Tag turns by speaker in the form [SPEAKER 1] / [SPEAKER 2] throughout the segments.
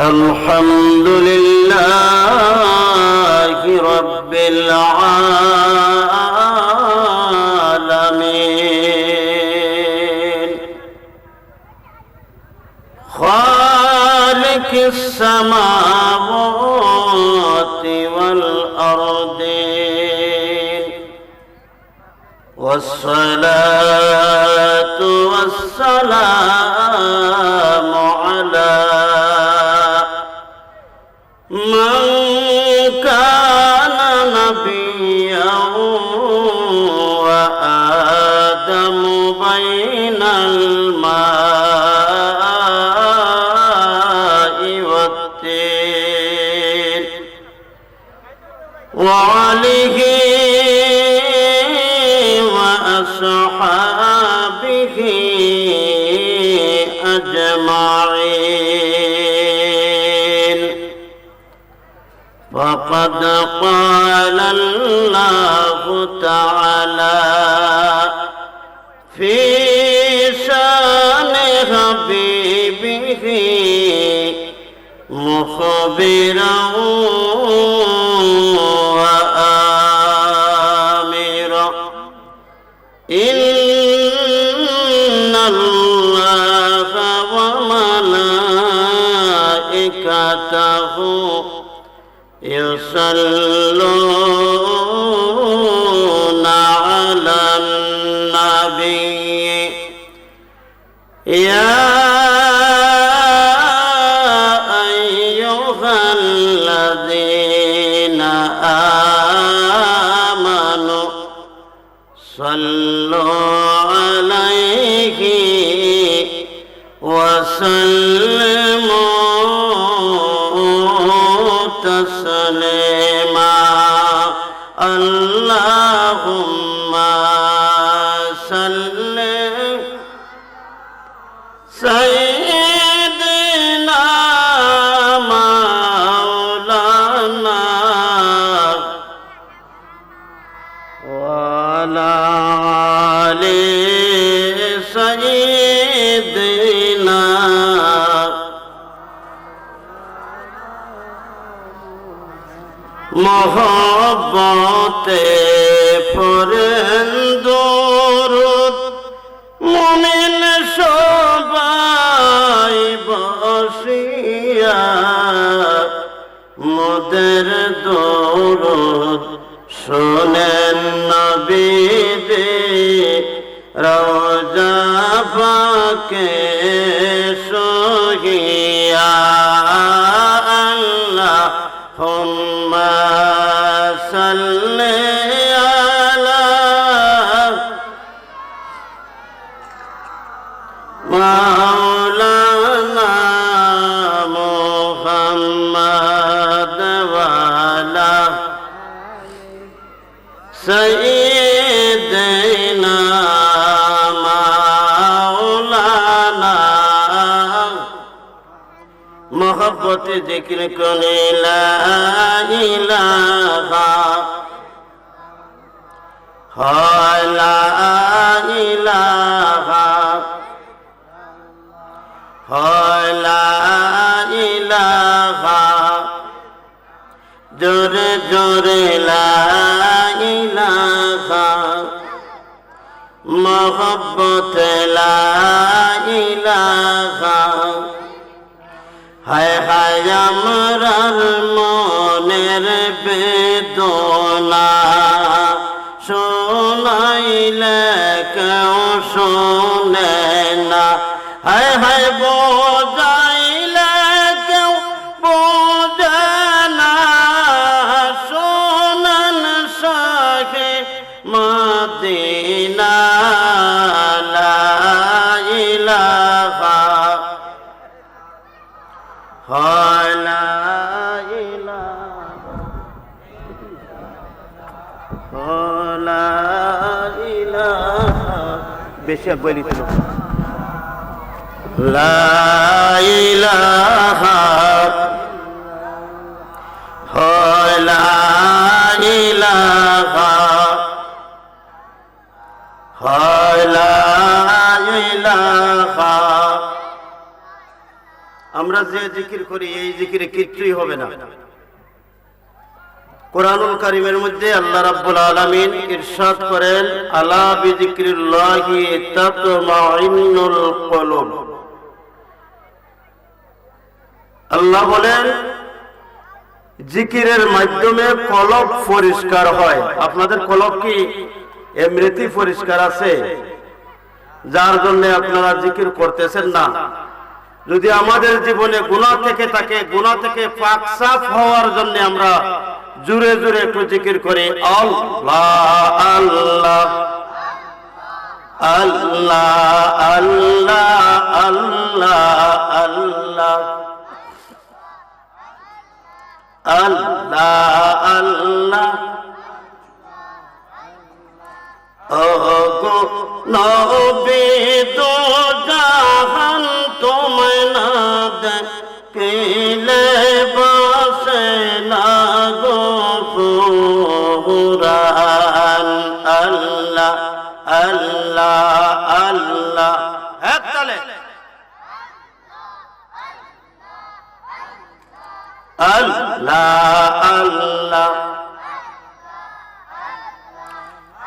[SPEAKER 1] الحمد لله رب العالمين خالق السماوات والأرضين والصلاة والسلام على من كان نبيا وآدم بين الماء والطين وعليه وأصحابه أجمعين. فقد قال الله تعالى في شان حبيبه مخبرا وآمرا إن الله وملائكته يصلون على النبي يا أيها الذين آمنوا صلوا عليه وسلموا تسليما. اللهم صل سيدنا مولانا وعلى آل سيدنا মোহব্বতে পড়েন দরুদ মুমিন সবাই বসিয়া মোদের দরুদ শোনেন নবীজি রওজা পাকে সহিয়া। আল্লাহুম্মা সাল্লি আলা মাওলানা মুহাম্মদ ওয়া আলা সাইয়্যিদিনা মাওলানা। মোহব্বতে জিকির করে লা ইলাহা লা ইলাহা লা ইলাহা জোরে জোরে লা ইলাহা মোহব্বতে লা ইলাহা। হায় হায় আমরার মনের বেদনা শোনাইলে কেউ শোনে না। হায় হায় বোঝাইলে কেউ বোঝে না। শোনান শাহে মদিনা লা ইলাহা লা ইলাহা বেশি বলি তো লা ইলাহা লা ইলাহা লা ইলাহা। আমরা যে জিকির করি এই জিকিরে কিচ্ছুই হবে না। কোরআনুল কারীমের মধ্যে আল্লাহ রাব্বুল আলামিন ইরশাদ করেন, আলা বিযিকরিল্লাহি তাতমাইন্নুল কুলুব। আল্লাহ বলেন জিকিরের মাধ্যমে কলব পরিষ্কার হয়। আপনাদের কলব কি এমনিতেই পরিষ্কার আছে যার জন্য আপনারা জিকির করতেছেন না? যদি আমাদের জীবনে গুনাহ থেকে থাকে, গুনাহ থেকে পাক সাফ হওয়ার জন্য আমরা জোরে জোরে একটু জিকির করি, আল্লাহ আল্লাহ আল্লাহ আল্লাহ আল্লাহ আল্লাহ আল্লাহ আল্লাহ। ওগো নবী তো জাহান তোমায় না দেখিলে বসে না গো ফুরান। আল্লাহ আল্লাহ আল্লাহ। এক তালে আল্লাহ আল্লাহ।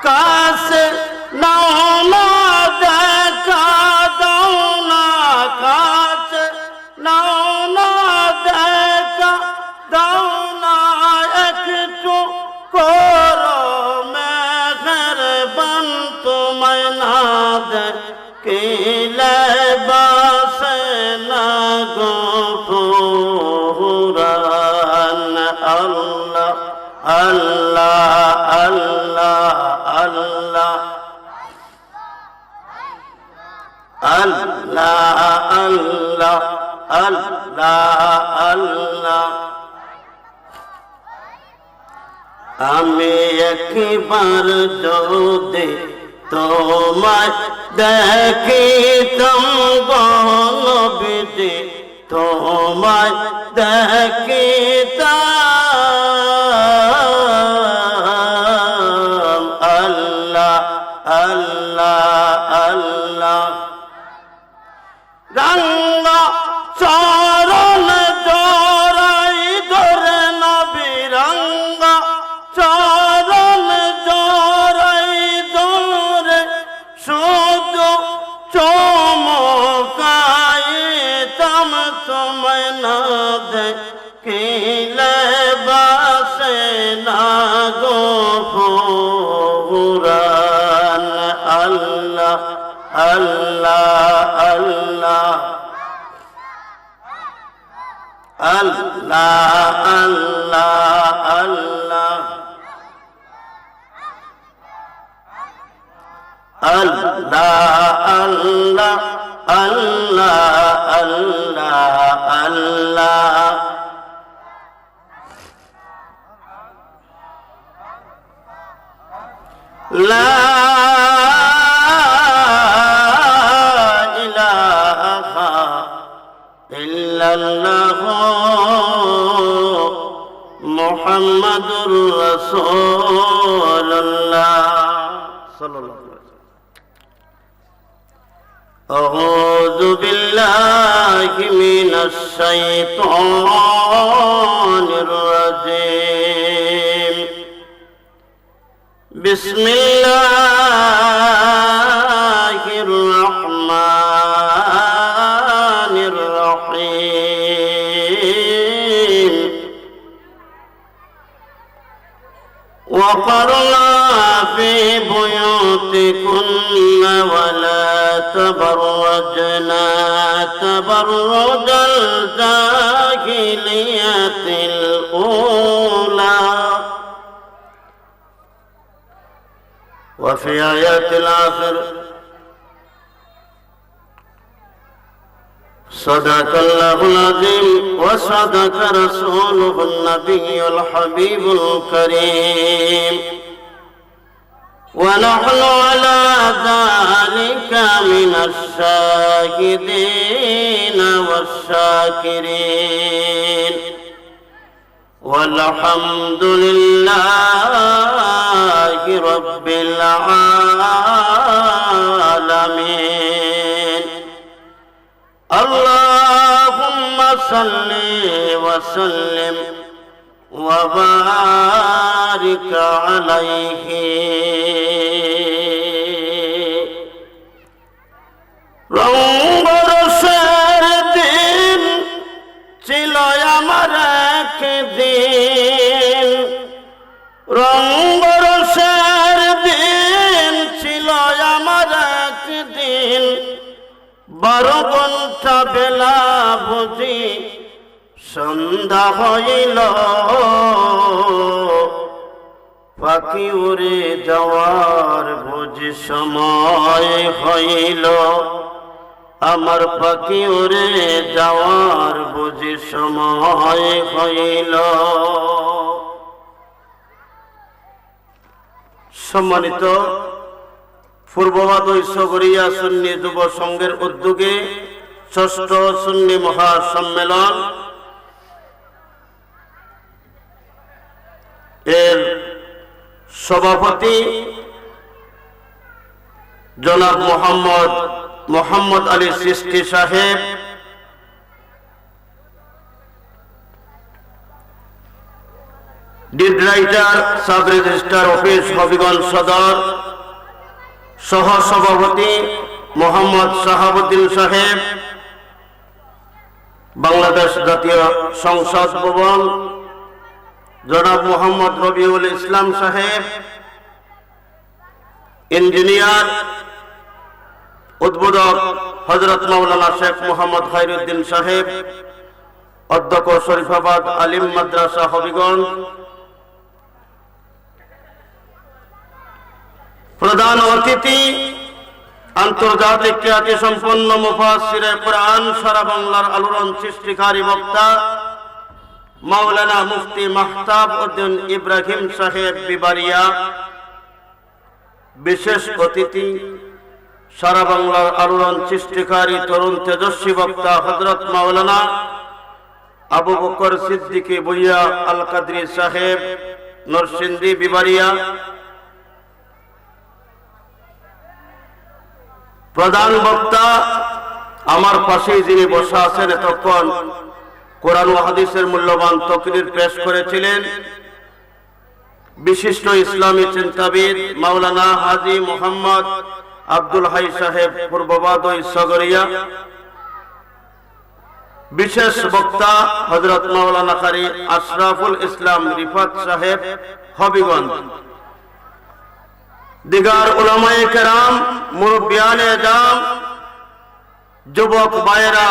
[SPEAKER 1] কাছে নাও না দেখা দাও না, কাছে নাও না দেখা দাও না, একটু করো মেহেরবান তোমায় না দেখিলে বাসে না গো ফুরান। আল্লাহ আল্লাহ আল্লাহ আল্লাহ আল্লাহ আল্লাহ আল্লাহ আল্লাহ। আমি একবার যদি তোমায় দেখিতাম গো নবীজি, তোমায় দেখিতাম। আল্লাহ আল্লাহ আল্লাহ। রঙ্গা চরণ জড়াই ধরে নবী, রঙ্গা চরণ জড়াই ধরে শুধু চমকাইতাম তোমায় না দেখিলে বাসে না গো ফুরান। আল্লাহ আল্লাহ আল্লাহ আল্লাহ আল্লাহ আল্লাহ আল্লাহ আল্লাহ আল্লাহ আল্লাহ আল্লাহ। লা ইলাহা ইল্লাল্লাহ মুহাম্মাদুর রাসূলুল্লাহ সাল্লাল্লাহু আলাইহি ওয়াসাল্লাম। আউযু বিল্লাহি মিনাশ শাইতানির রাজীম। বিসমিল্লাহির রহমানির রহিম। وقرنا في بيوتكن ولا تبرجنا تبرج الجاهلية الأولى. وفي آيات الآخر صدق الله العظيم وصدق رسوله النبي الحبيب الكريم. ونحن على ذلك من الشاهدين والشاكرين والحمد لله رب العالمين. اللهم صلِّ وسلم وبارك عليه রঙ্গরসের দিন ছিল আমার একদিন রঙ্গরসের দিন ছিল আমার একদিন 12 ঘন্টা বেলা বুঝি সন্ধ্যা হইল পাখি উড়ে যাওয়ার বুঝি সময় হইল আমার পাখি উড়ে যাওয়ার বুঝি সময় হইল সম্মানিত পূর্ববাদ সগরিয়া সুন্নি যুব সংঘের উদ্যোগে ৬ষ্ঠ সুন্নি মহাসম্মেলন এর সভাপতি জনাব মোহাম্মদ আলী চিশতি সাহেব, did writer sub registrar office Habiganj সদর, সহ সভাপতি মোহাম্মদ শাহাবুদ্দিন সাহেব, বাংলাদেশ জাতীয় সংসদ ভবন জনাব মোহাম্মদ রবিউল ইসলাম সাহেব, ইঞ্জিনিয়ার উদ্বোধক হযরত মাওলানা শেখ মোহাম্মদ খায়রুদ্দিন সাহেব, অধ্যক্ষ শরীফাবাদ আলিম মাদ্রাসা হবিগঞ্জ, প্রধান অতিথি আন্তর্জাতিক খ্যাতি সম্পন্ন মুফাসসিরে কোরআন সারা বাংলার আলোড়ন সৃষ্টিকারী বক্তা মাওলানা মুফতি মাহতাব উদ্দিন ইব্রাহিম সাহেব বিবারিয়া, বিশেষ অতিথি সারা বাংলার আলোড়ন সৃষ্টিকারী তরুণ তেজস্বী বক্তা হযরত মাওলানা আবু বকর সিদ্দিকী ভুইয়া আল কাদরি সাহেব নরসিংদী বিবারিয়া, প্রধান বক্তা আমার পাশেই যিনি বসা আছেন এতক্ষণ কোরআন ও হাদিসের মূল্যবান তকরির পেশ করেছিলেন বিশিষ্ট ইসলামী চিন্তাবিদ মাওলানা হাজী মোহাম্মদ আব্দুল হাই সাহেব পূর্ববাদ সগরিয়া, বিশেষ বক্তা হযরত মাওলানা কারি আশরাফুল ইসলাম রিফাত সাহেব হবিগঞ্জ, দিগার উলামায়ে কেরাম, মুরব্বিয়ানে জাম, যুবক ভাইয়েরা,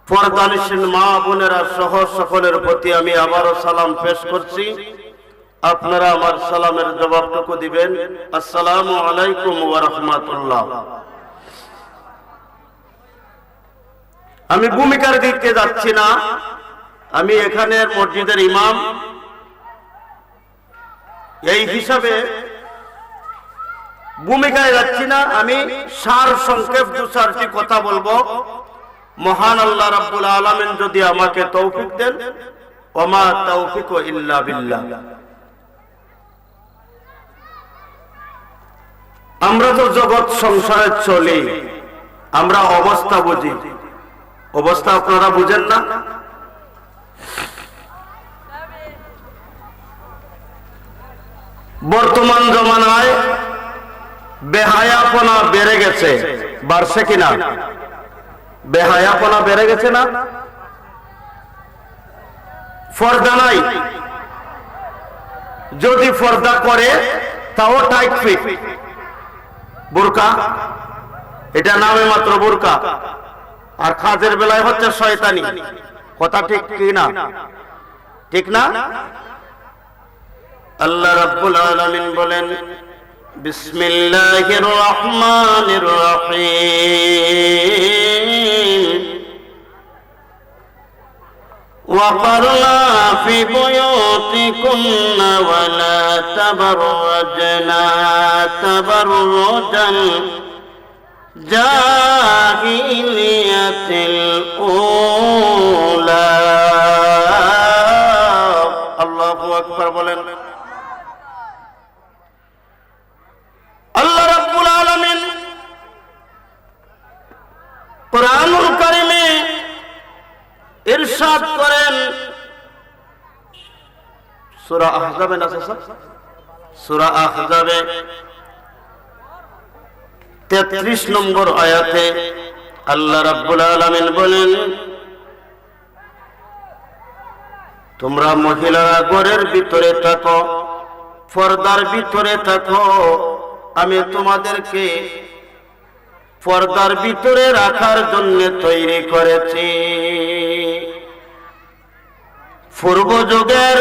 [SPEAKER 1] পর্দানিশীন মা বোনেরা সহ সকলের প্রতি আমি আবারও সালাম পেশ করছি। আপনারা আমার সালামের জবাবটুকু দিবেন। আসসালামু আলাইকুম ওয়া রাহমাতুল্লাহ। আমি ভূমিকার দিকে যাচ্ছি না, আমি এখানের মসজিদের ইমাম, এই হিসাবে ভূমিকায় যাচ্ছি না। আমি সার সংক্ষেপ 2-4টি কথা বলবো। মহান আল্লাহ রাব্বুল আলামিন যদি আমাকে তৌফিক দেন, ওমা তাওফিকু ইল্লা বিল্লাহ। আমরা তো জগৎ সংসারে চলি, আমরা অবস্থা বুঝি, অবস্থা আপনারা বুঝেন না? বর্তমান জমানায় বেহায়াপনা বেড়ে গেছে, বাড়ছে কিনা? বেহায়াপনা বেড়ে গেছে না? পর্দা নাই, যদি পর্দা করে তাও টাইট ফিট বোরকা, এটা নামে মাত্র বোরকা, আর কাজের বেলায় হচ্ছে শয়তানি। কথা ঠিক কি না? ঠিক না? আল্লাহ রাব্বুল আলামিন বলেন বিসমিল্লাহির রহমানির রহিম وقرنا في بيوتكن ولا تبرجنا تبرج الجاهلية الأولى الله أكبر বলেন। আল্লাহ রাব্বুল আলামিন কোরআনুল কারীমে ইরশাদ করেন সূরা আহজাবে না স্যার, সূরা আহজাবে 33 নম্বর আয়াতে আল্লাহ রাব্বুল আলামিন বলেন, তোমরা মহিলারা ঘরের ভিতরে থাকো, পর্দার ভিতরে থাকো, আমি তোমাদেরকে পর্দার ভিতরে রাখার জন্য তৈরি করেছি। পূর্ব যুগের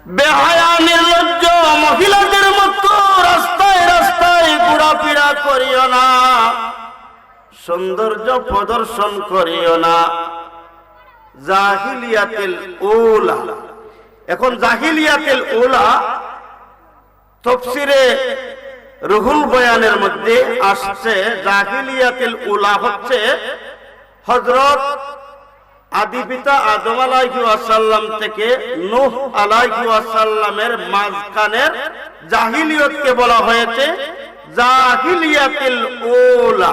[SPEAKER 1] বেহায়া নির্লজ্জ মহিলাদের মতো রাস্তায় রাস্তায় ঘোরাফেরা করিও না, সৌন্দর্য প্রদর্শন করিও না। জাহিলিয়াতুল উলা, এখন জাহিলিয়াতুল উলা তাফসীরে রুহুল বয়ানের মধ্যে আসছে, জাহিলিয়াতুল উলা হচ্ছে হযরত আদি পিতা আদম আলাইহিস সালাম থেকে নূহ আলাইহিস সালামের মাঝখানের জাহিলিয়তকে বলা হয়েছে জাহিলিয়াতুল উলা।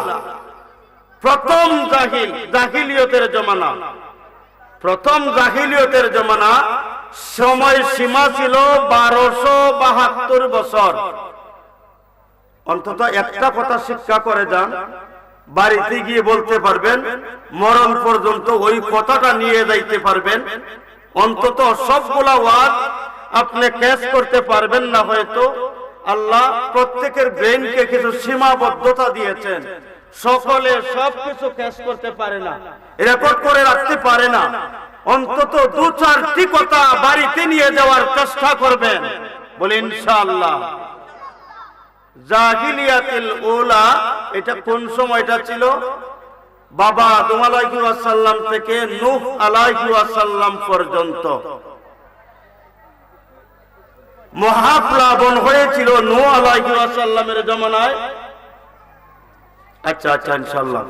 [SPEAKER 1] প্রথম জাহিলিয়তের জমানা, প্রথম জাহিলিয়তের জমানা সময় সীমা ছিল 1272 বছর। অন্তত একটা কথা শিক্ষা করে যান, বাড়িতে গিয়ে বলতে পারবেন, মরণ পর্যন্ত ওই কথাটা নিয়ে যাইতে পারবেন। অন্তত সবগুলা ওয়াজ আপনি ক্যাচ করতে পারবেন না, হয়তো আল্লাহ প্রত্যেকের ব্রেনকে কিছু সীমাবদ্ধতা দিয়েছেন, সকলে সবকিছু ক্যাচ করতে পারে না, রেকর্ড করে রাখতে পারে না। অন্তত 2-4টি কথা বাড়িতে নিয়ে যাওয়ার চেষ্টা করবেন, বলে ইনশাআল্লাহ। জাহিলিয়াতুল উলা এটা কোন সময়টা ছিল? বাবা আদম আলাইহিস সালাম থেকে নূহ আলাইহিস সালাম পর্যন্ত মহাপ্লাবন হয়েছিল নূহ আলাইহিস সালামের জমানায়। আচ্ছা ইনশাআল্লাহ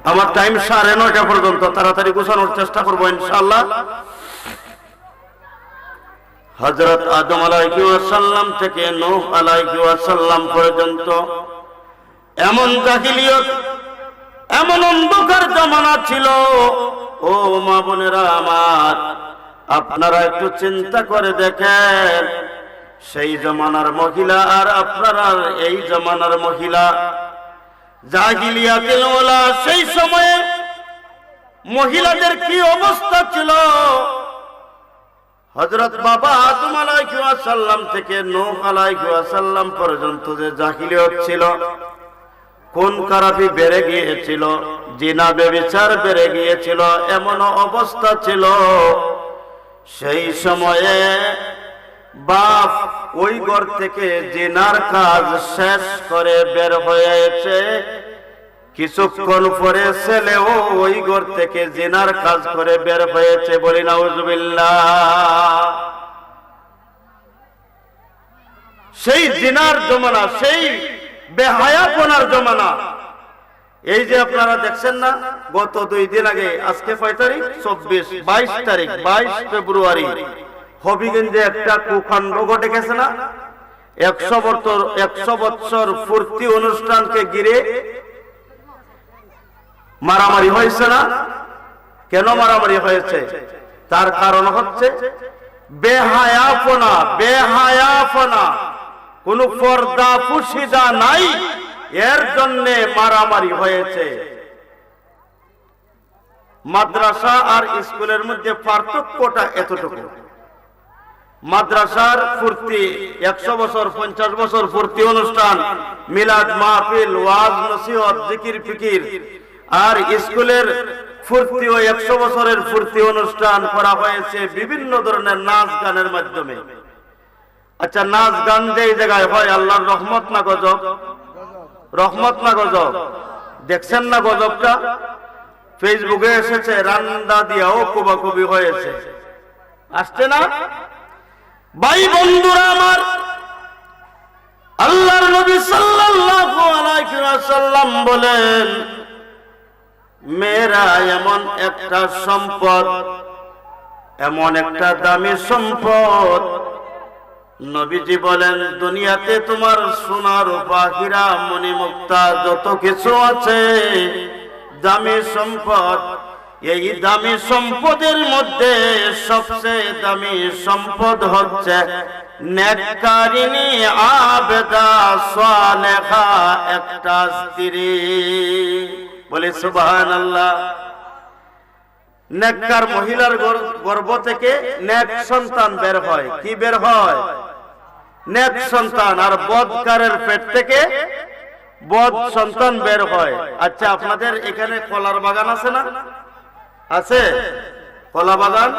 [SPEAKER 1] আমার টাইম 9:30 পর্যন্ত, তাড়াতাড়ি গোছানোর চেষ্টা করবো ইনশাআল্লাহ। হযরত আদম আলাইহিস সালাম থেকে নূহ আলাইহিস সালাম পর্যন্ত এমন জাহিলিয়ত, এমন অন্ধকার জমানা ছিল। ও মা বোনেরা আমার, আপনারা একটু চিন্তা করে দেখেন, সেই জমানার মহিলা আর আপনারা এই জমানার মহিলা, জাহিলিয়াতুল উলা সেই সময়ে মহিলাদের কি অবস্থা ছিল। হযরত বাবা আদম আলাইহিস সালাম থেকে নূহ আলাইহিস সালাম পর্যন্ত যে জাহিলিয়ত ছিল, কোন খারাপি বেড়ে গিয়েছিল, জিনা ব্যভিচার বেড়ে গিয়েছিল, এমন অবস্থা ছিল। সেই সময়ে বাপ ওই ঘর থেকে জিনার কাজ শেষ করে বের হয়েছে, কিছুক্ষণ পরে ছেলেও ওই ঘর থেকে জিনার কাজ করে বের হয়েছে, বলি নাউজুবিল্লাহ। সেই জিনার জমানা, সেই বেহায়াপনার জমানা। এই যে আপনারা দেখছেন না, গত 2 দিন আগে, আজকে 6 তারিখ, 22 তারিখ, 22 ফেব্রুয়ারি হবিগঞ্জে একটা কুকাণ্ড ঘটে গেছে না? 100 বছর পূর্তি অনুষ্ঠানকে ঘিরে মারামারি হয়েছে না? কেন মারামারি হয়েছে? তার কারণ হচ্ছে বেহায়াপনা, বেহায়াপনা, কোন পর্দা পুশিদা নাই, এর জন্য মারামারি হয়েছে। মাদ্রাসা আর স্কুলের মধ্যে পার্থক্যটা এতটুকু। মাদ্রাসার পূর্তি 100 বছর, 50 বছর পূর্তি অনুষ্ঠান, মিলাদ মাহফিল, ওয়াজ নসিহত, জিকির ফিকির, আর স্কুলের পূর্তি ও 100 বছরের পূর্তি অনুষ্ঠান করা হয়েছে বিভিন্ন ধরনের নাচ গানের মাধ্যমে। আচ্ছা, নাচ গান যেই জায়গায় হয়, আল্লাহর রহমত না গজব? রহমত না গজব? দেখছেন না গজবটা? ফেসবুকে এসেছে, রান্না দিয়াও কুবাকুবি হয়েছে, আসছে না? ভাই বন্ধুরা আমার, আল্লাহর নবী সাল্লাল্লাহু আলাইহি ওয়াসাল্লাম বলেন, মেয়েরা এমন একটা সম্পদ, এমন একটা দামি সম্পদ, নবীজি বলেন, দুনিয়াতে তোমার সোনা রূপা হীরা মণিমুক্তা যত কিছু আছে, দামি সম্পদ, এই দামি সম্পদের মধ্যে সবচেয়ে দামি সম্পদ হচ্ছে নেককারিনী আবেদা সালেহা একটা স্ত্রী। বলি সুবহানাল্লাহ। নেককার মহিলার গর্ভ থেকে নেক সন্তান বের হয়। কি বের হয়? নেক সন্তান। আর বদকারের পেট থেকে বদ সন্তান বের হয়। আচ্ছা, আপনাদের এখানে কলার বাগান আছে না? আছে কলা বাগান?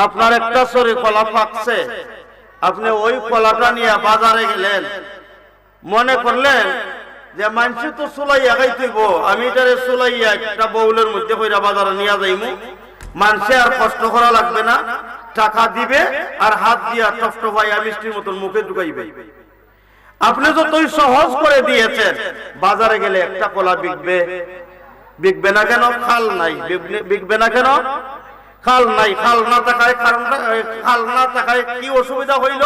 [SPEAKER 1] আপনার একটা সরি কলা পাকছে, আপনি ওই কলাটা নিয়ে বাজারে গেলেন, মনে করলেন যে মানুষ তো সুলাইয়া খাইতেইব, আমি এটারে সুলাইয়া একটা বউলের মধ্যে কইরা বাজারে নিয়ে যাইমু, মানুষে আর কষ্ট করা লাগবে না, টাকা দিবে আর হাত দিয়া টফটফাইয়া মিষ্টির মতন মুখে ঢুকাইবে। আপনি যতই সহজ করে দিয়েছেন, বাজারে গেলে একটা কলা বিকবে। বিকবে না কেন? খাল নাই। বিকবে না কেন? খাল নাই। খাল না থাকায় খাল না থাকায় কি অসুবিধা হইল?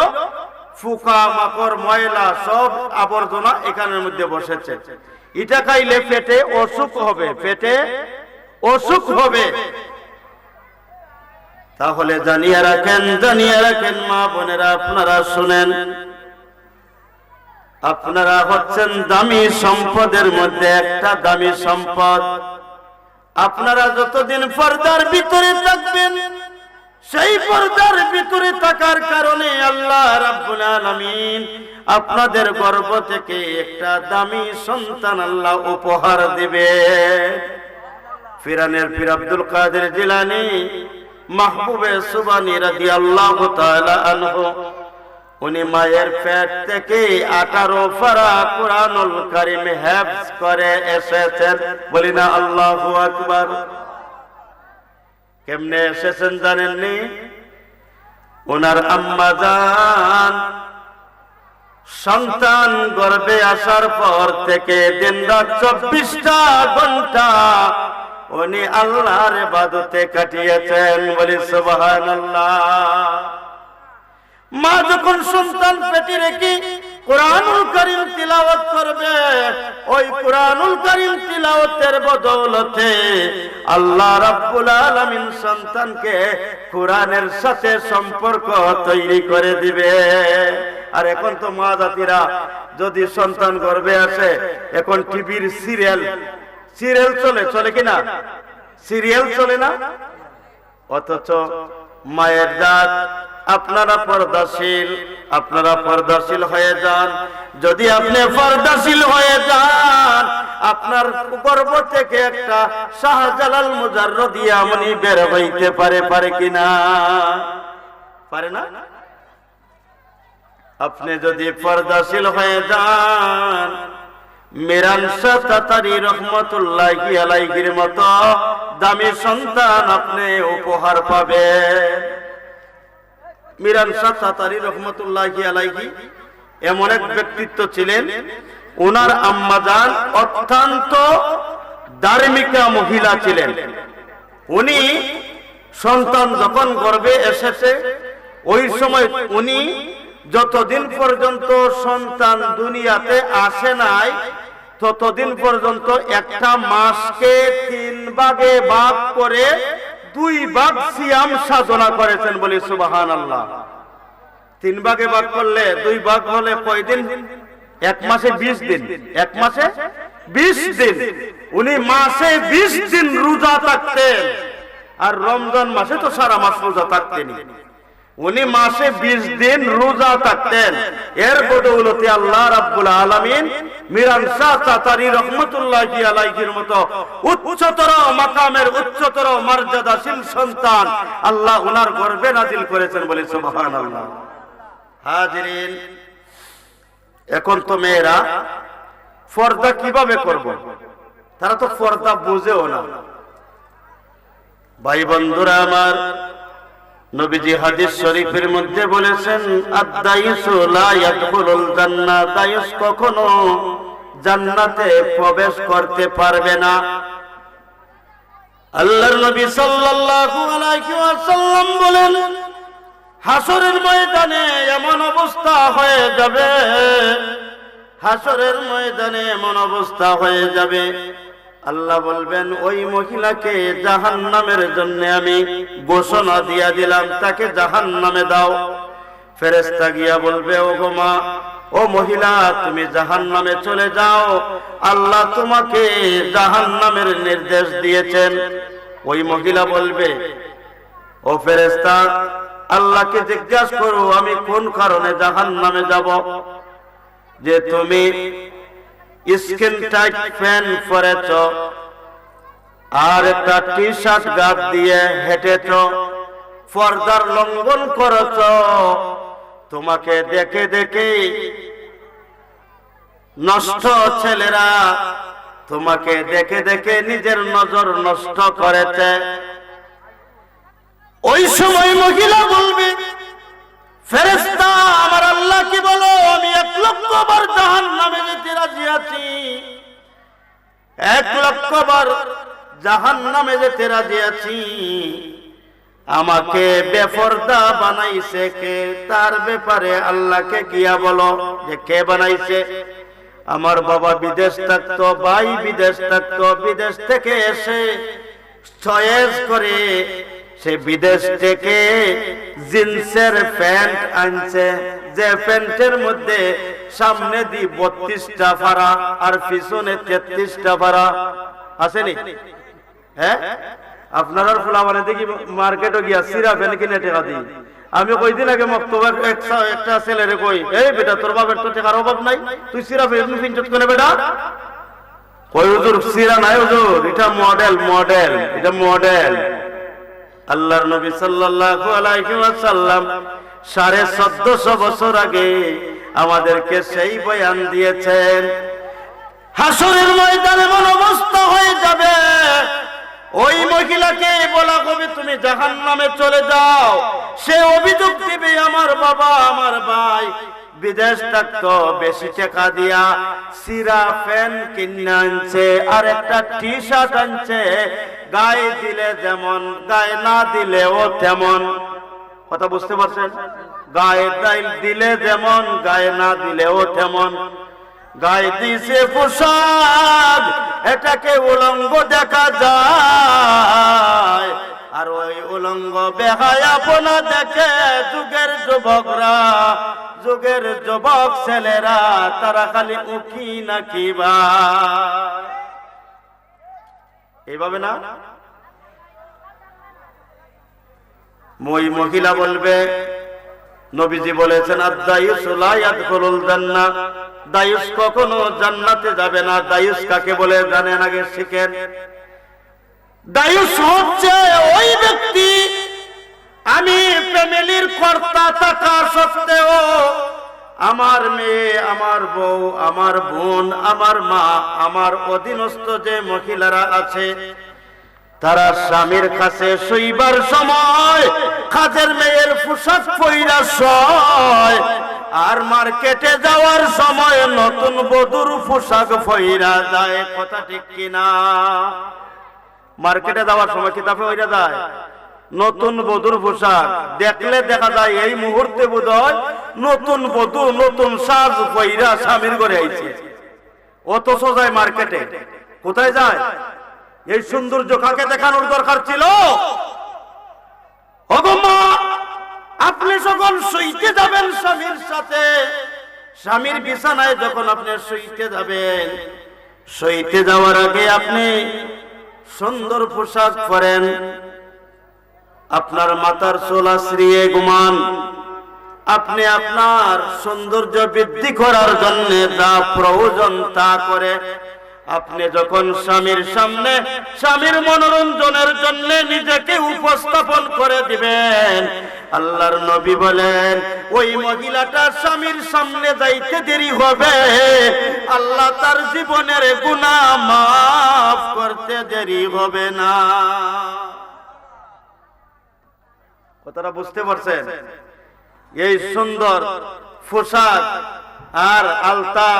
[SPEAKER 1] ফুকা মাকড় ময়লা সব আবর্জনা এখানের মধ্যে বসেছে। এটা খাইলে পেটে অসুখ হবে, পেটে অসুখ হবে। তাহলে জানিয়ে রাখেন মা বোনেরা, আপনারা শুনেন, আপনারা হচ্ছেন দামি সম্পদের মধ্যে একটা দামি সম্পদ। আপনারা যতদিন পর্দার ভিতরে থাকবেন, সেই পর্দার ভিতরে থাকার কারণে আল্লাহ রাব্বুল আলামিন আপনাদের গর্ভ থেকে একটা দামি সন্তান আল্লাহ উপহার দিবে। ফিরানের পীর আব্দুল কাদের জিলানী মাহবুবে সুবহানী রাদিয়াল্লাহু তাআলা আনহু, উনি মায়ের পেট থেকে 18 পারা কুরআনুল কারীম হিফজ করে এসেছেন। বলি না আল্লাহু আকবার। কেমনে এসেছেন জানেননি? ওনার আম্মা জান সন্তান গর্ভে আসার পর থেকে দিনরাত 24টা ঘন্টা উনি আল্লাহর ইবাদতে কাটিয়েছেন। বলি সুবহানাল্লাহ। মা যখন সন্তান পেটে রেখে কুরআনুল কারীম তিলাওয়াত করবে, ওই কুরআনুল কারীম তিলাওয়াতের বদৌলতে আল্লাহ রাব্বুল আলামিন সন্তানকে কুরআনের সাথে সম্পর্ক তৈরি করে দিবে। আর এখন তো মা জাতিরা যদি সন্তান গর্ভে আসে, এখন টিভির সিরিয়াল চলে কিনা? সিরিয়াল চলে না? অথচ মায়ের জাত আপনারা পর্দাশীল হয়ে যান। যদি আপনি পর্দাশীল হয়ে যান, আপনার গর্ভ থেকে একটা শাহজালাল মুজাররদি আমনি বের হইতে পারে কিনা? পারে না? আপনি যদি পর্দাশীল হয়ে যান, মিরান শাহ তাতারী রহমাতুল্লাহি আলাইহির মতো দামি সন্তান আপনি উপহার পাবেন। মিরান শাহ তাতারী রহমাতুল্লাহি আলাইহি এমন এক ব্যক্তিত্ব ছিলেন, ওনার আম্মা জান অত্যন্ত ধার্মিকা মহিলা ছিলেন। উনি সন্তান যখন গর্ভে এসেছে, ওই সময় উনি যতদিন পর্যন্ত সন্তান দুনিয়াতে আসে নাই, ততদিন পর্যন্ত একটা মাসকে 3 ভাগে ভাগ করে 2 ভাগ সিয়াম সাধনা করেছেন। বলি সুবহানাল্লাহ। 3 ভাগে ভাগ করলে 2 ভাগ হলে কয় দিন? 1 মাসে 20 দিন। 1 মাসে 20 দিন উনি মাসে 20 দিন রোজা থাকতেন। আর রমজান মাসে তো সারা মাস রোজা থাকতেন। উনি মাসে 20 দিন রোজা থাকতেন। এর বদৌলতে আল্লাহ রাব্বুল আলামিন মিরান শাহ তাতারী রহমাতুল্লাহি আলাইহির মতো উচ্চতর মাকামের উচ্চতর মর্যাদাশীল সন্তান আল্লাহ ওনার গর্ভে নাজিল করেছেন। বলি সুবহানাল্লাহ। হাজিরিন, এখন তো মেয়েরা পর্দা কিভাবে করব, তারা তো পর্দা বুঝেও না। ভাই বন্ধুরা আমার, নবীজি হাদিস শরীফের মধ্যে বলেছেন, আদ-দাইসু লা ইয়াদখুলুল জান্নাহ, দাইস কখনো জান্নাতে প্রবেশ করতে পারবে না। আল্লাহর নবী সাল্লাল্লাহু আলাইহি ওয়াসাল্লাম বলেন, হাসরের ময়দানে এমন অবস্থা হয়ে যাবে, হাসরের ময়দানে এমন অবস্থা হয়ে যাবে, আল্লাহ বলবেন ওই মহিলাকে জাহান্নামের জন্য আমি ঘোষণা দিয়া দিলাম, তাকে জাহান্নামে দাও। ফেরেশতা গিয়া বলবে, ও গো মা, ও মহিলা, তুমি জাহান্নামে চলে যাও, আল্লাহ তোমাকে জাহান্নামের নির্দেশ দিয়েছেন। ওই মহিলা বলবে, ও ফেরেশতা, আল্লাহকে জিজ্ঞাসা করো আমি কোন কারণে জাহান্নামে যাব? যে তুমি স্কিন টাইট প্যান্ট পরেছ আর একটা টি শার্ট গাদ দিয়ে হেঁটেছ, পর্দার লঙ্ঘন করেছ, তোমাকে দেখে দেখে নষ্ট ছেলেরা তোমাকে দেখে দেখে নিজের নজর নষ্ট করেছে। ওই সময় মহিলা বলবে, ফেরেশতা, আমার আল্লাহ কি বলো, আমি 1,00,000 বার জাহান্নামে যেতে রাজি আছি, 1,00,000 বার জাহান্নামে যেতে রাজি আছি। আমাকে বেপরদা বানাইছে কে, তার ব্যাপারে আল্লাহকে গিয়া বলো যে কে বানাইছে। আমার বাবা বিদেশ থাকতো, ভাই বিদেশ থাকতো, বিদেশ থেকে এসে চয়েস করে সে বিদেশ থেকে জিন্সের প্যান্ট আনছে, যে প্যান্টের মধ্যে সামনে দি 32টা ফাড়া আর পিছনে 33টা ফাড়া। আসেনি? হ্যাঁ, আপনার ফুলা মানে দেখি মার্কেটে গিয়া সিরা প্যান্ট কিনে টাকা দিই। আমি কইদিন আগে মক্তবা একটা ছেলেরে কই, এই বেটা তোর বাপের তো টাকার অভাব নাই, তুই সিরা প্যান্ট কিনছিস কেন বেটা? কই হুজুর সিরা নাই হুজুর, এটা মডেল, মডেল, এটা মডেল। আল্লাহর নবী সাল্লাল্লাহু আলাইহি ওয়াসাল্লাম 1450 বছর আগে আমাদেরকে সেই বয়ান দিয়েছেন। হাসরের ময়দানে এমন অবস্থা হয়ে যাবে, ওই মহিলাকে বলা হবে তুমি জাহান্নামে চলে যাও। সে অভিযোগ দিবে, আমার বাবা আমার ভাই বিদেশ থাকতো, বেশি টাকা দিয়া সিরা প্যান্ট কিনে আনছে আর একটা টি শার্ট আনছে, গায়ে দিলে যেমন গায়ে না দিলেও তেমন। কথা বুঝতে পারছেন? গায়ে দিলে যেমন গায়ে না দিলেও তেমন। গায়ে দিছে পোশাক, এটাকে উলঙ্গ দেখা যায়, আর ওই উলঙ্গ বেহায়াপনা দেখে যুগের যুবকরা, যুগের যুবক ছেলেরা তারা খালি উকি নাকি বা এইভাবে না। ওই মহিলা বলবে, নবীজি বলেছেন আদ-দায়ুস লা ইয়াদখুলুল জান্নাহ, দায়ুস কখনো জান্নাতে যাবে না। দায়ুস কাকে বলে জানেন? আগে শিখেন। দায়ুস হচ্ছে ওই ব্যক্তি, আমি ফ্যামিলির কর্তা থাকা সত্ত্বেও আমার মেয়ে, আমার বউ, আমার বোন, আমার মা, আমার অধীনস্থ যে মহিলারা আছে, তারা স্বামীর কাছে শুইবার সময় কাজের মেয়ের পোশাক পইরা শোয়, আর মার্কেটে যাওয়ার সময় নতুন বধূর পোশাক পইরা যায়। কথা ঠিক কিনা? মার্কেটে যাওয়ার সময় কিতাব পইরা যায় নতুন বধূর পোশাক, দেখলে দেখা যায় এই মুহূর্তে বোধহয় নতুন বধূ নতুন সাজ পইরা স্বামীর ঘরে আইছে, অথচ যায় মার্কেটে। কোথায় যায়? এই সৌন্দর্য কাকে দেখানোর দরকার ছিল? ওগো আপনি যখন শুইতে যাবেন স্বামীর সাথে, স্বামীর বিছানায় যখন আপনি শুইতে যাবেন, শুইতে যাওয়ার আগে আপনি সুন্দর পোশাক পরেন, আপনার মাথার চুল আশ্রিয়ে ঘুমান। আপনি আপনার সৌন্দর্য বৃদ্ধি করার জন্য যা প্রয়োজন তা করে আপনি যখন স্বামীর সামনে স্বামীর মনোরঞ্জনের জন্য নিজেকে উপস্থাপন করে দিবেন, আল্লাহর নবী বলেন ওই মহিলাটা স্বামীর সামনে যাইতে দেরি হবে, আল্লাহ তার জীবনের গুনাহ মাফ করতে দেরি হবে না। কথাটা বুঝতে পারছেন? এই সুন্দর পোশাক আর আলতা,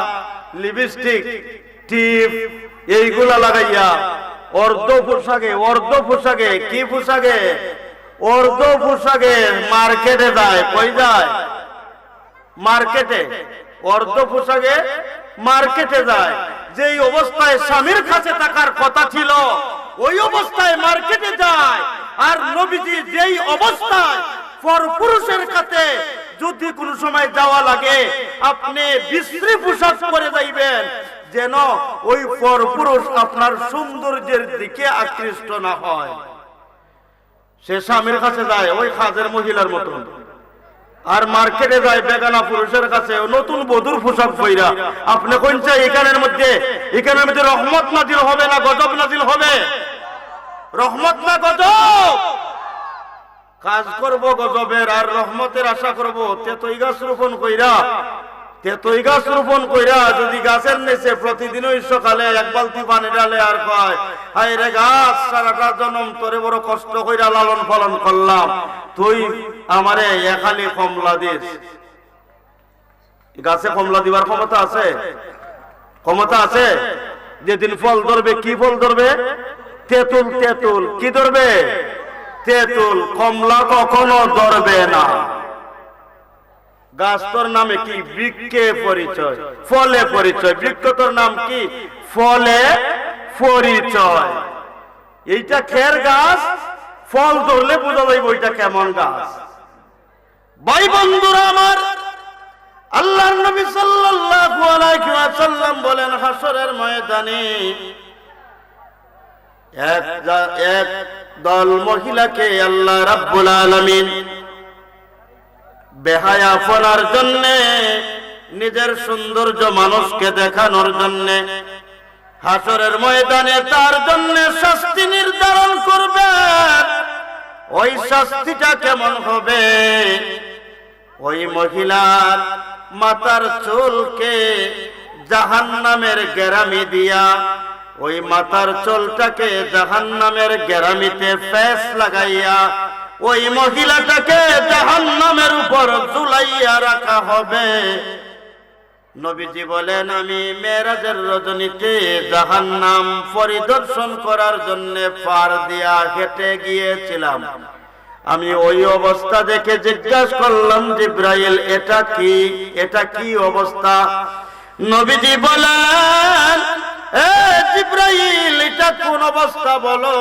[SPEAKER 1] লিপস্টিক, টিপ এইগুলা লাগাইয়া অর্ধ পোশাকে কি পোশাকে অর্ধ পোশাকে মার্কেটে যায়, কই যায়? মার্কেটে। অর্ধ পোশাকে মার্কেটে যায়। যেই অবস্থায় স্বামীর কাছে থাকার কথা ছিল ওই অবস্থায় মার্কেটে যায়। আর নবীজি যেই অবস্থায় পরপুরুষের কাছে যদি কোনো সময় যাওয়া লাগে আপনি বিশ্রী পোশাক পরে যাইবেন, যেন ওই পরপুরুষ আপনার সৌন্দর্যের দিকে আকৃষ্ট না হয়। সে স্বামীর কাছে যায় ওই কাজের মহিলার মতন, আর মার্কেটে যায় বেগানা পুরুষের কাছে নতুন বধুর পোশাক পইরা। আপনি কোন চাই এখানের মধ্যে রহমত নাজিল হবে না গজব নাজিল হবে? রহমত না গজব? কাজ করব গজবের আর রহমতের আশা করব। তেতই গাছ রোপণ কইরা যদি গাছের নিচে প্রতিদিনই সকালে এক বালতি পানি ঢালে আর কয়, হায় রে গাছ, সারাটা জন্ম তোরে বড় কষ্ট কইরা লালন পালন করলাম, তুই আমারে এখালি কমলা দিস। গাছে কমলা দিবার ক্ষমতা আছে? ক্ষমতা আছে? যেদিন ফল ধরবে, কি ফল ধরবে? তেঁতুল। তেঁতুল কি ধরবে? তেঁতুল। কমলা কখনো ধরবে না। গাছ তোর নামে কি? বৃক্ষে পরিচয়, ফলে পরিচয়। বৃক্ষ তোর নাম কি? ফলে পরিচয়। এইটা খের গাছ, ফল ধরলে বোঝা যাইব ওইটা কেমন গাছ। ভাই বন্ধুরা আমার, আল্লাহর নবী সাল্লাল্লাহু আলাইহি ওয়াসাল্লাম বলেন, হাসরের ময়দানে এক দল মহিলাকে আল্লাহ রাব্বুল আলামিন বেহায়াপনার জন্য, নিজের সৌন্দর্য মানুষকে দেখানোর জন্য হাসরের ময়দানে তার জন্য শাস্তি নির্ধারণ করবেন। ওই শাস্তিটা কেমন হবে? ওই মহিলার মাথার চুলকে জাহান্নামের গেরামি দিয়া, ওই মাথার চুলটাকে জাহান্নামের গেরামিতে ফেস লাগাইয়া ওই মহিলাটাকে জাহান্নামের উপর ঝুলাইয়া রাখা হবে। নবীজি বলেন, আমি মেরাজের রজনীতে জাহান্নাম পরিদর্শন করার জন্য পার দিয়া হেঁটে গিয়েছিলাম। আমি ওই অবস্থা দেখে জিজ্ঞাসা করলাম, জিব্রাইল এটা কি অবস্থা? নবীজি বলেন, এ জিব্রাইল, এটা কোন অবস্থা বলো?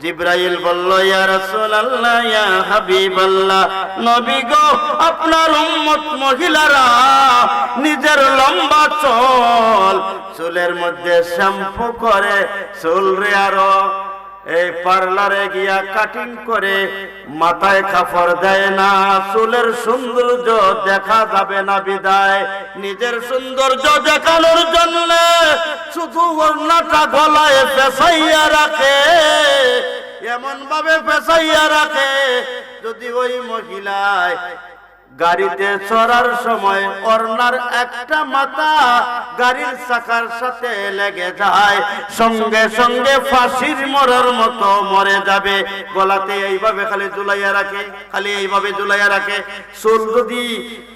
[SPEAKER 1] জিব্রাইল বলল, ইয়া রাসূলুল্লাহ, ইয়া হাবিবাল্লাহ, নবী গো, আপনার উম্মত মহিলারা নিজের লম্বা চুলের মধ্যে শ্যাম্পু করে, চুলরে আরো এই পার্লারে গিয়া কাটিং করে, মাথায় কাপড় দেয় না, চুলের সৌন্দর্য দেখা যাবে না বিদায় নিজের সৌন্দর্য দেখানোর জন্য শুধু ওড়নাটা গলায় পেঁচাইয়া রাখে, এমন ভাবে পেঁচাইয়া রাখে যদি ওই মহিলায় গাড়িতে চড়ার সময় ওড়নার একটা মাথা গাড়ির চাকার সাথে লেগে যায়, সঙ্গে সঙ্গে ফাঁসির মরার মতো মরে যাবে। গলাতে এইভাবে খালি ঝুলাইয়া রাখে, খালি এইভাবে ঝুলাইয়া রাখে। চুল যদি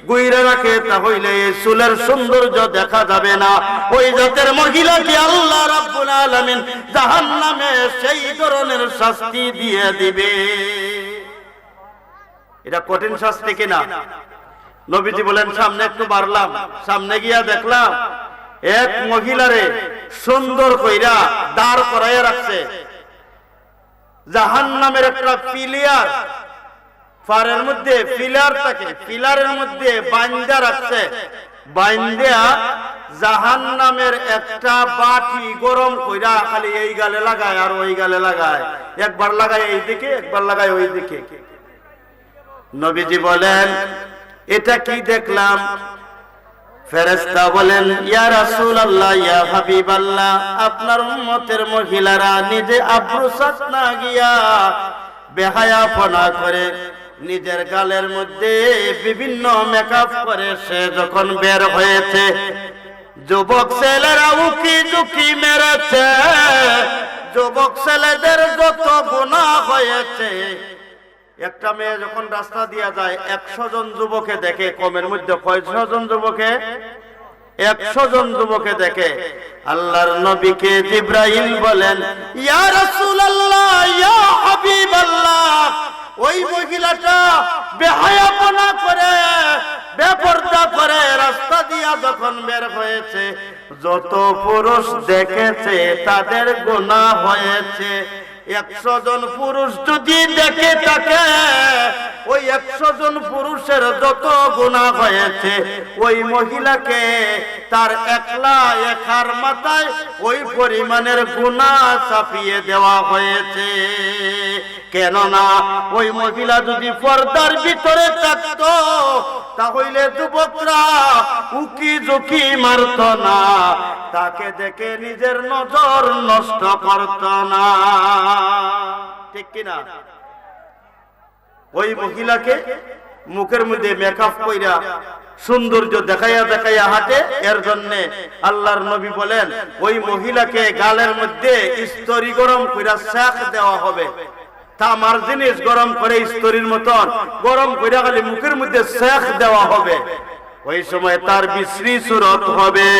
[SPEAKER 1] গুইরে রাখে তাহলে এই চুলের সৌন্দর্য দেখা যাবে না। ওই জাতের মহিলাকে আল্লাহ রাব্বুল আলামিন জাহান্নামে সেই ধরনের শাস্তি দিয়ে দিবে। এটা কঠিন শাস্তি কিনা? নবীজি বলেন, সামনে একটু বাড়লাম, সামনে গিয়া দেখলাম এক মহিলারে সুন্দর কইরা দাঁড় করাইয়া রাখছে। জাহান্নামের একটা পিলার, ফারের মধ্যে পিলার থাকে, পিলারের মধ্যে বাইন্দা রাখছে। বাইন্দা জাহান্নামের একটা বাটি গরম কইরা খালি এই গালে লাগায় আর ওই গালে লাগায়, একবার লাগায় এই দিকে, একবার লাগায় ওই দিকে। নবীজি বলেন, এটা কি দেখলাম? ফেরেশতা বলেন, ইয়া রাসূলুল্লাহ, ইয়া হাবিবাল্লাহ, আপনার উম্মতের মহিলারা নিজে আব্রুসাত না গিয়া বেহায়াপনা করে নিজের গালের মধ্যে বিভিন্ন মেকআপ করে সে যখন বের হয়েছে, যুবক ছেলেরা উকি ঝুঁকি মেরেছে, যুবক ছেলেদের যত গুনাহ হয়েছে। একটা মেয়ে যখন রাস্তা দিয়া যায় 100 জন যুবকে দেখে, কমের মধ্যে কয়শো জন যুবকে? 100 জন যুবকে দেখে। আল্লাহর নবীকে জিবরাইল বলেন, ইয়া রাসূলুল্লাহ, ইয়া হাবিবাল্লাহ, ওই মহিলাটা বেহায়াপনা করে, বেপরদা করে রাস্তা দিয়া যখন বের হয়েছে, যত পুরুষ দেখেছে তাদের গুনাহ হয়েছে। 100 জন পুরুষ যদি দেখে থাকে, ওই 100 জন পুরুষের যত গুনাহ হয়েছে, ওই মহিলাকে তার একলা একার মাথায় ওই পরিমাণের গুনাহ চাপিয়ে দেওয়া হয়েছে। কেননা ওই মহিলা যদি পর্দার ভিতরে থাকতো, তাহলে যুবকরা উকি ঝুঁকি মারত না, তাকে দেখে নিজের নজর নষ্ট করত না। ঠিক কিনা? ওই মহিলাকে মুখের মধ্যে মেকআপ কইরা সৌন্দর্য দেখাইয়া দেখাইয়া হাঁটে, এর জন্য আল্লাহর নবী বলেন, ওই মহিলাকে গালের মধ্যে ইস্তরি গরম কইরা শাক দেওয়া হবে। তামার জিনিস গরম করে ইস্তরির মতন গরম কইরা খালি মুখের মধ্যে শাক দেওয়া হবে। ওই সময় তার বিশ্রী সুরত হবে,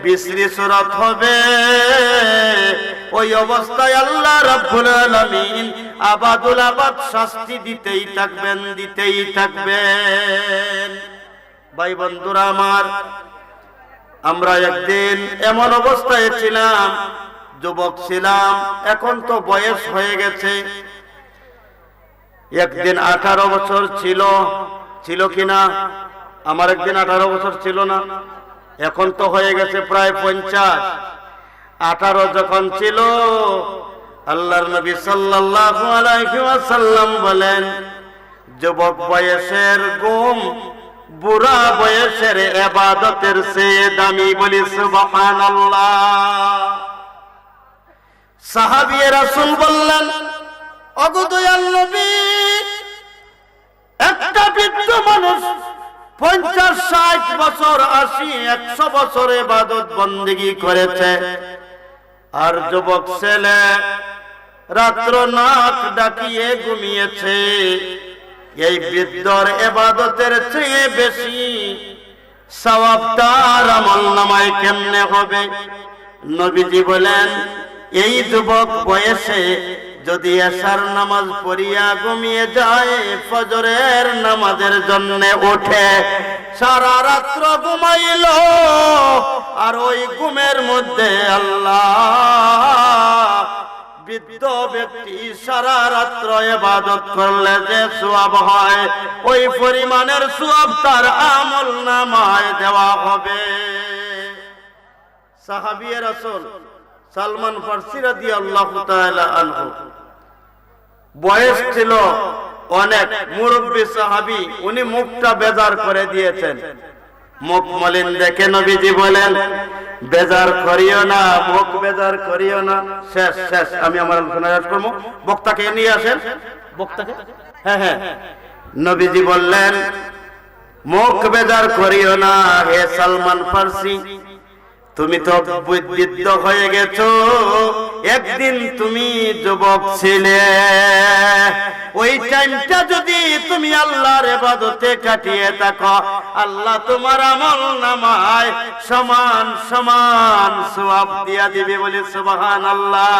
[SPEAKER 1] বিশ্রী সুরত হবে। ওই অবস্থায় আল্লাহ রাব্বুল আলামিন আবাদুল আবাদ শাস্তি দিতেই থাকবেন, দিতেই থাকবেন। ভাই বন্ধুরা আমার, আমরা একদিন এমন অবস্থায় ছিলাম, যুবক ছিলাম, এখন তো বয়স হয়ে গেছে। একদিন 18 বছর ছিল কিনা? আমার একদিন 18 বছর ছিল না, এখন তো হয়ে গেছে প্রায় 50। 18 যখন ছিল, আল্লাহর নবী সাল্লাল্লাহু আলাইহি ওয়াসাল্লাম বলেন, যুবক বয়সের গুম বুড়া বয়সের ইবাদতের চেয়ে দামি। বলি সুবহানাল্লাহ। সাহাবী রাসূল বললেন, ওগো দয়াল নবী, একটা বৃদ্ধ মানুষ 50, 60 বছর, 80, 100 বছর ইবাদত বন্দেগী করেছে, আর যুবক ছেলে রাত্র নাক ডাকিয়ে ঘুমিয়েছে। এই বৃদ্ধর ইবাদতের চেয়ে বেশি সওয়াব তার আমলনামায় কেমনে হবে? নবীজি বলেন, এই যুবক বয়সে যদি এশার নামাজ পড়িয়া ঘুমিয়ে যায়, ফজরের নামাজের জন্য ওঠে, সারা রাত্র ঘুমাইল, আর ওই ঘুমের মধ্যে আল্লাহ, বৃদ্ধ ব্যক্তি সারা রাত্র ইবাদত করলে যে সওয়াব হয়, ওই পরিমাণের সওয়াব তার আমলনামায় দেওয়া হবে। সাহাবী রাসূল সালমান ফারসি রাদিয়াল্লাহু তাআলা আনহু, বয়স ছিল অনেক, মুরব্বী সাহাবী, উনি মুখটা বেজার করে দিয়েছেন। মুখ মলিন দেখে নবীজি বলেন, বেজার করিও না, মুখ বেজার করিও না। শেষ, আমি আমার আলোচনা শেষ করবো। বক্তাকে নিয়ে আসেন, বক্তাকে। হ্যাঁ, নবীজি বললেন, মুখ বেজার করিও না হে সালমান ফারসি, তুমি তো বৃদ্ধ হয়ে গেছো, একদিন তুমি যুবক ছিলে, ওই টাইমটা যদি তুমি আল্লাহর ইবাদতে কাটিয়ে থাকো, আল্লাহ তোমার আমলনামায় সমান সমান সওয়াব দিয়া দিবে। বলে সুবহানাল্লাহ।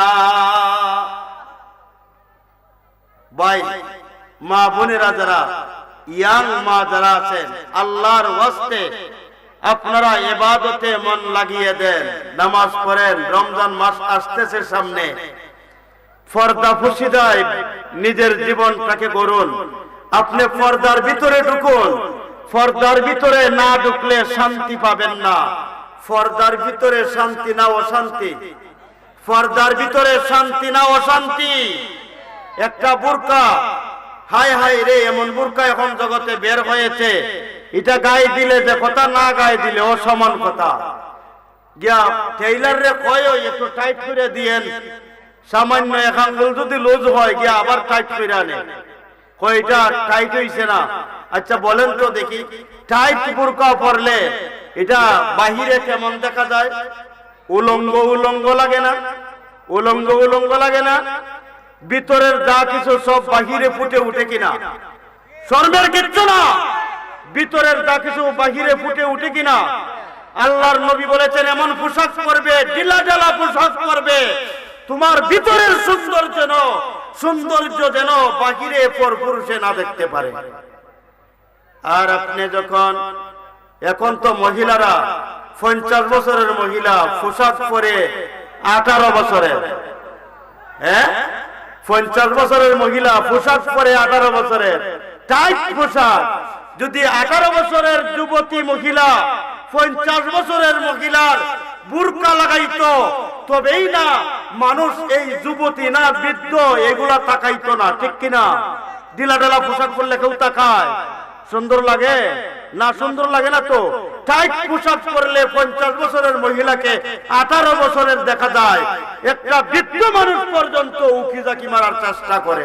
[SPEAKER 1] ভাই মা বোনেরা, যারা ইয়াং মা যারা আছেন, আল্লাহর ওয়াস্তে আপনারা ইবাদতে মন লাগিয়ে দেন, নামাজ পড়েন। রমজান মাস আসতেছে সামনে, পর্দা ফুসিদায় নিজের জীবনটাকে গড়ুন। আপনি পর্দার ভিতরে ঢুকুন, পর্দার ভিতরে না ঢুকলে শান্তি পাবেন না। পর্দার ভিতরে শান্তি না অশান্তি, পর্দার ভিতরে শান্তি না অশান্তি। একটা বুরকা, হায় হায় রে, এমন বুরকা এখন জগতে বের হয়েছে, এটা গায়ে দিলে যে কথা, না গায়ে দিলে ও সমান কথা। গিয়া টেইলার রে কয় একটু টাইট করে দিয়েন, সামান্য এক আঙ্গুল যদি লুজ হয়, গিয়া আবার টাইট করে আনে, কয় এটা টাইট হইছে না। আচ্ছা বলেন তো দেখি, টাইট বুরকা পরলে এটা বাহিরে কেমন দেখা যায়? উলঙ্গ উলঙ্গ লাগে না? উলঙ্গ উলঙ্গ লাগে না? ভিতরের যা কিছু সব বাহিরে ফুটে উঠে কিনা? শর্মের কিচ্ছু না, ভিতরের যা কিছু বাহিরে ফুটে উঠে কিনা? আল্লাহর নবী বলেছেন এমন পোশাক পরবে, ঢিলা ঢালা পোশাক পরবে, তোমার ভিতরের সৌন্দর্য যেন বাহিরে পরপুরুষে না দেখতে পারে। আর আপনি যখন, এখন তো মহিলারা 50 বছরের মহিলা পোশাক পরে 18 বছরের, 50 বছরের মহিলা পোশাক পরে 18 বছরের টাইট পোশাক। যদি 18 বছরের যুবতী মহিলা 50 বছরের মহিলার বুরকা লাগাইতো, তবেই না মানুষ এই যুবতী না বৃদ্ধ এগুলা তাকাইতো না, ঠিক কিনা? ঢিলা ঢালা পোশাক পরলে কেউ তাকায়? সুন্দর লাগে না? সুন্দর লাগে না তো। টাইট পোশাক পরলে 50 বছরের মহিলাকে 18 বছরের দেখা যায়, একটা বৃদ্ধ মানুষ পর্যন্ত উকি ঝাঁকি মারার চেষ্টা করে।